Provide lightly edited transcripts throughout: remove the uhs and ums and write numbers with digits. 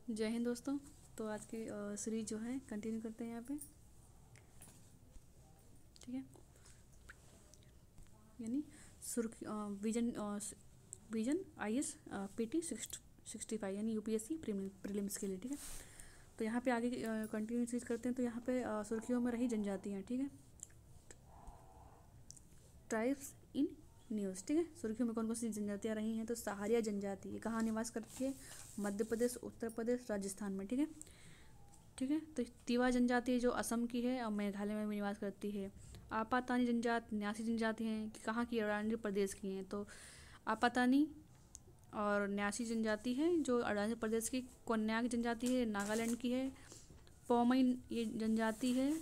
जय हिंद दोस्तों। तो आज की सीरीज जो है कंटिन्यू करते हैं यहाँ पे। ठीक है, यानी सुर्ख विजन विजन IS PT 65 यानी UPSC प्रीलिम्स के लिए। ठीक है, तो यहाँ पे आगे कंटिन्यू सीरीज करते हैं। तो यहाँ पे सुर्खियों में रही जनजातियाँ। ठीक है, ट्राइब्स इन न्यूज़। ठीक है, सुर्खियों में कौन कौन सी जनजातियाँ रही हैं। तो सहारिया जनजाति ये कहाँ निवास करती है? मध्य प्रदेश, उत्तर प्रदेश, राजस्थान में। ठीक है, ठीक है। तो तिवा जनजाति जो असम की है और मेघालय में भी निवास करती है। आपातानी जनजाति न्यासी जनजाति हैं कि कहाँ की? अरुणाचल प्रदेश की हैं। तो आपातानी और न्यासी जनजाति है जो अरुणाचल प्रदेश की। कोन्याक जनजाति है नागालैंड की है। पौमई ये जनजाति है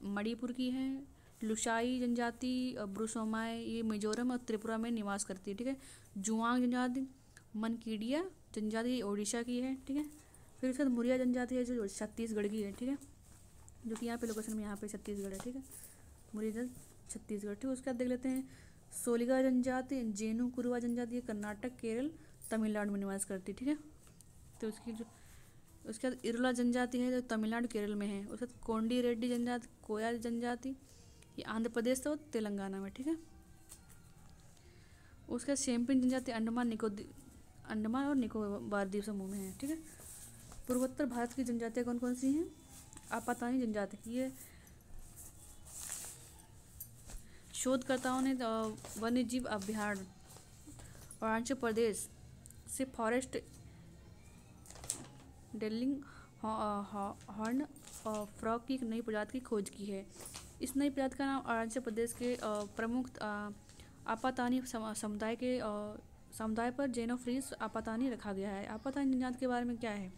मणिपुर की है। लुसाई जनजाति ब्रुसोमाई ये मिजोरम और त्रिपुरा में निवास करती है। ठीक है, जुआंग जनजाति मनकीडिया जनजाति ओडिशा की है। ठीक है, फिर उसके बाद मुरिया जनजाति है जो छत्तीसगढ़ की है। ठीक है, जो कि यहाँ पे लोकेशन में यहाँ पे छत्तीसगढ़ है। ठीक है, मुरिया छत्तीसगढ़। ठीक है, उसके बाद देख लेते हैं सोलिगा जनजाति जेनु कुरुवा जनजाति कर्नाटक, केरल, तमिलनाडु में निवास करती है। ठीक है, तो उसके बाद इरुला जनजाति है जो तमिलनाडु केरल में है। उसके बाद कोंडी रेड्डी जनजाति कोया जनजाति ये आंध्र प्रदेश और तेलंगाना में। ठीक है, उसके बाद शेम्पिन जनजाति अंडमान और निकोबार द्वीप समूह में है। ठीक है, पूर्वोत्तर भारत की जनजातियाँ कौन कौन सी हैं? आपातानी जनजाति ये शोधकर्ताओं ने वन्य जीव अभ्यारण्य अरुणाचल प्रदेश से फॉरेस्ट डेलिंग हॉर्न फ्रॉग की एक नई प्रजाति की खोज की है। इस नई प्रजाति का नाम अरुणाचल प्रदेश के प्रमुख आपातानी समुदाय पर जेनोफ्रीज आपातानी रखा गया है। आपातानी जनजाति के बारे में क्या है?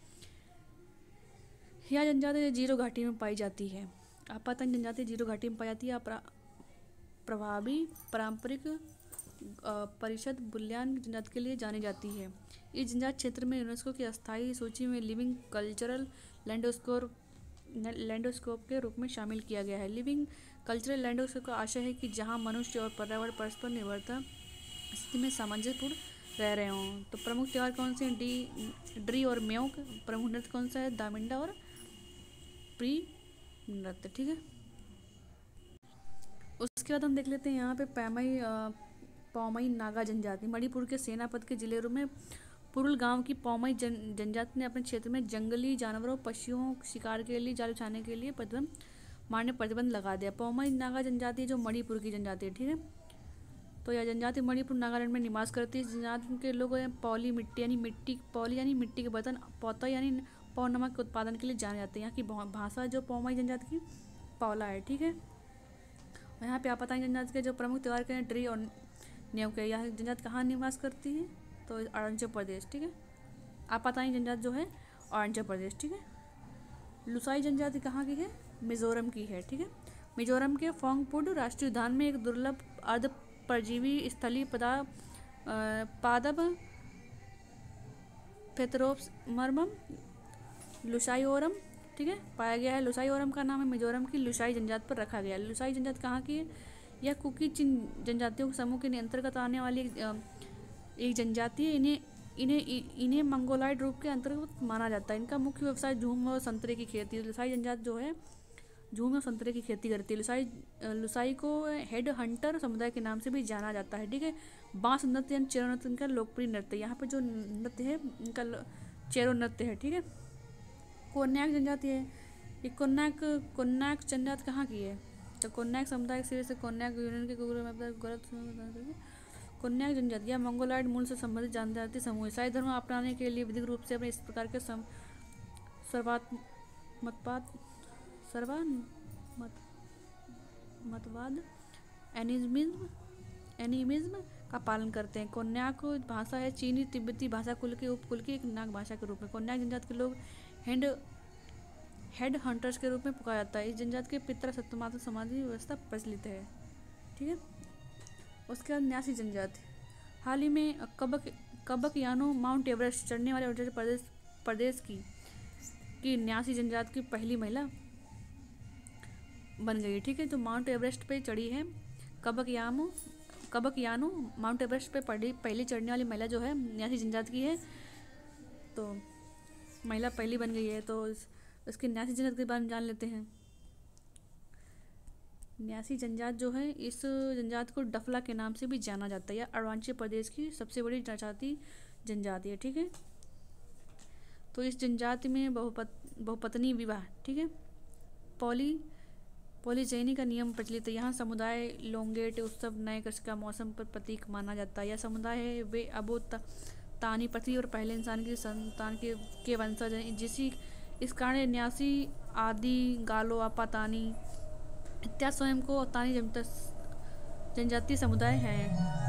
यह जनजाति जीरो घाटी में पाई जाती है। आपातानी जनजाति जीरो घाटी में पाई जाती है। प्रभावी पारंपरिक परिषद बुलियान जनजाति के लिए जानी जाती है। इस जनजाति क्षेत्र में यूनेस्को की अस्थायी सूची में लिविंग कल्चरल लैंडस्केप के रूप में शामिल किया गया है। लिविंग कल्चरल लैंडस्केप का आशय है कि जहां मनुष्य और पर्यावरण परस्पर निर्भरता स्थिति में सामंजस्यपूर्ण रह रहे हों। तो प्रमुख त्यौहार कौन से हैं? ड्री और म्योक। प्रमुख नृत्य कौन सा है? दामिंडा और प्री नृत्य। ठीक है, उसके बाद हम देख लेते हैं यहाँ पे पौमई नागा जनजाति मणिपुर के सेनापत के जिले में पुरुल गांव की पौमई जनजाति ने अपने क्षेत्र में जंगली जानवरों पशुओं शिकार के लिए जाल बिछाने के लिए प्रतिबंध लगा दिया। पौमई नागा जनजाति जो मणिपुर की जनजाति है। ठीक है, तो यह जनजाति मणिपुर नागालैंड में निवास करती है। इस जनजाति के लोग पौली यानी मिट्टी के बर्तन, पौता यानी पौ नमक के उत्पादन के लिए जाने जाते हैं। यहाँ की भाषा जो पौमई जनजाति की पौला है। ठीक है, यहाँ पे आपातानी जनजाति के जो प्रमुख त्यौहार के हैं ड्री और न्योक। यह जनजाति कहाँ निवास करती है? तो अरुणाचल प्रदेश। ठीक है, आपातानी जनजाति जो है अरुणाचल प्रदेश। ठीक है, लुसाई जनजाति कहाँ की है? मिजोरम की है। ठीक है, मिजोरम के फोंगपुड राष्ट्रीय उद्यान में एक दुर्लभ अर्ध परजीवी स्थलीय पादप फेथरोप्स मर्मम लुसाईओरम ठीक है पाया गया है। लुसाईओरम का नाम है मिजोरम की लुसाई जनजाति पर रखा गया है। लुसाई जनजाति कहाँ की है? यह कुकी चिन जनजातियों के समूह के अंतर्गत आने वाली एक जनजाति है। इन्हें मंगोलाइड रूप के अंतर्गत माना जाता है। इनका मुख्य व्यवसाय झूम और संतरे की खेती है। लुसाई जनजाति जो है झूम और संतरे की खेती करती है। लुसाई को हेड हंटर समुदाय के नाम से भी जाना जाता है। ठीक है, बांस नृत्य यानी चेरो नृत्य इनका लोकप्रिय नृत्य। यहाँ पे जो नृत्य है इनका चेरो नृत्य है। ठीक है, कोन्याक जनजाति है। ये कोन्याक जनजाति कहाँ की है? तो कोन्याक समुदाय सिरे से कोन्याक यूनियन के गलत कोन्याक जनजाति या मंगोलाइड मूल से संबंधित जनजाति समूह ईसाई धर्म अपनाने के लिए विधिक रूप से अपने इस प्रकार के मतवाद एनिमिज्म का पालन करते हैं। कोन्याक भाषा है चीनी तिब्बती भाषा कुल के उपकुल की एक नाग भाषा के रूप में। कोन्याक जनजाति के लोग हेड हंटर्स के रूप में पुकारा जाता है। इस जनजाति के पितृ सप्तमात्र समाधि व्यवस्था प्रचलित है। ठीक है, उसके बाद न्यासी जनजाति हाल ही में कबक यानो माउंट एवरेस्ट चढ़ने वाले अरुणाचल प्रदेश की न्यासी जनजाति की पहली महिला बन गई। ठीक है, तो माउंट एवरेस्ट पे चढ़ी है कबक यानो माउंट एवरेस्ट पे पहली चढ़ने वाली महिला जो है न्यासी जनजाति की है। तो महिला पहली बन गई है। तो इसके न्यासी जनजाति के बारे में जान लेते हैं। न्यासी जनजाति जो है, इस जनजाति को डफला के नाम से भी जाना जाता है। यह अरुणाचल प्रदेश की सबसे बड़ी जनजाति है। ठीक है, तो इस जनजाति में बहुपत्नी विवाह, ठीक है, पॉलीजेनी का नियम प्रचलित है। यहाँ समुदाय लोंगेट उत्सव नए कृषि का मौसम पर प्रतीक माना जाता है। यह समुदाय है वे अबो तानी पृथ्वी और पहले इंसान की संतान के वंशज हैं। इस कारण न्यासी आदि गालो आपा तानी इत्यादि स्वयं को तानी जनजातीय समुदाय है।